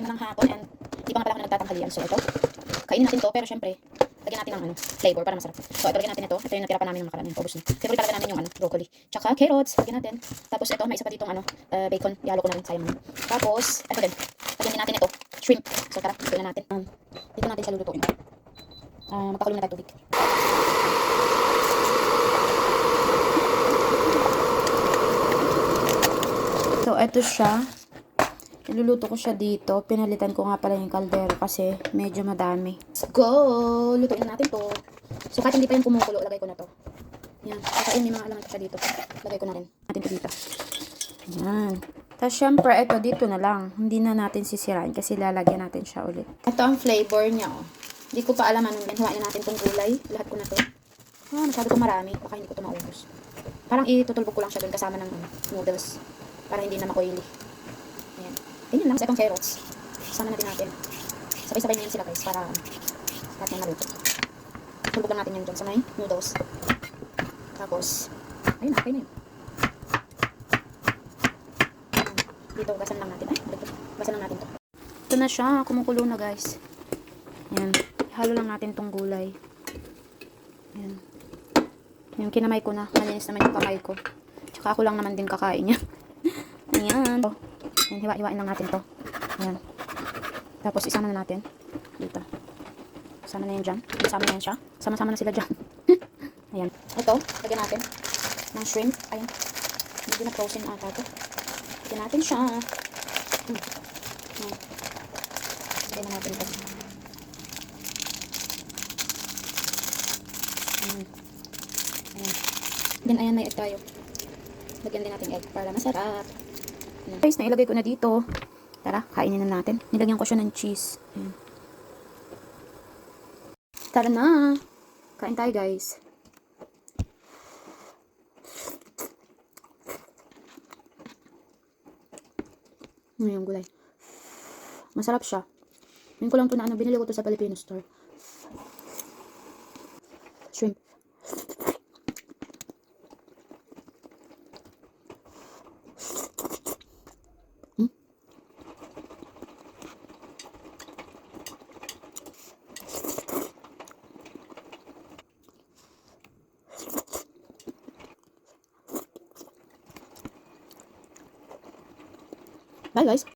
ng hapon and di pa nga pala ako nagtatanghalian. So ito, kainin natin to pero syempre, lagyan natin ng ano, flavor para masarap. So ito, lagyan natin ito. Ito yung natira pa namin ng nakaraan. Ubus na. Favorite talaga namin yung ano, broccoli. Tsaka carrots, lagyan natin. Tapos ito, may isa pa ditong ano, bacon. Ihalo ko na rin, sayang naman. Tapos, ito din. Lagyan din natin ito, shrimp. So tara, lutuin na natin. Dito natin siya lulutuin. Magpakulo na tayo tubig. So, ito siya. Niluluto ko siya dito. Pinalitan ko nga pala yung kaldero kasi medyo madami. Let's go! Lutuin na natin to. So, kahit hindi pa yung kumukulo, lagay ko na to. Yan. Kakain, may mga alaman pa siya dito. Lagay ko na rin. Natin to dito. Yan. Tapos, syempre, ito dito na lang. Hindi na natin sisirain kasi lalagyan natin siya ulit. Ito ang flavor niya, oh. Hindi ko pa alam anong yan. Huwain natin tong gulay. Lahat ko na to. Masyado to marami. Baka hindi ko to maubos. Parang itutulbog ko lang siya dun kasama ng noodles. Para hindi na makoily. Ayan. Ganyan lang. Sa itong carrots. Sama natin natin. Sabay-sabay na yan sila guys. Para lahat na maluto. Tulbog lang natin yan dyan sa may noodles. Tapos, ayun na. Okay na yun. Dito, gasan lang natin. Ay, gasan lang natin to. Ito na siya. Kumukulo na guys. Ayan. Halo lang natin tong gulay. Ayan. Yung kinamay ko na. Malinis naman yung kamay ko. Tsaka ako lang naman din kakain niya. Ayan. So, ayan, hiwa-hiwain lang natin to. Ayan. Tapos, isama na natin. Dito. Isama na yan dyan. Isama na yan siya. Sama-sama na sila dyan. Ayan. Ito, lagyan natin ng shrimp. Ayan. Medyo na frozen ata to. Lagyan natin siya. Ayan. Lagyan na natin ito. Ayan. Ayan. Then, ayan, may egg tayo. Lagyan din natin egg para masarap. Guys, nailagay ko na dito. Tara, kainin na natin. Nilagyan ko siya ng cheese. Ayan. Tara na. Kain tayo guys. Yung gulay. Masarap siya. Yun ko lang ito na binili ko to sa Filipino store. Shrimp. Bye guys.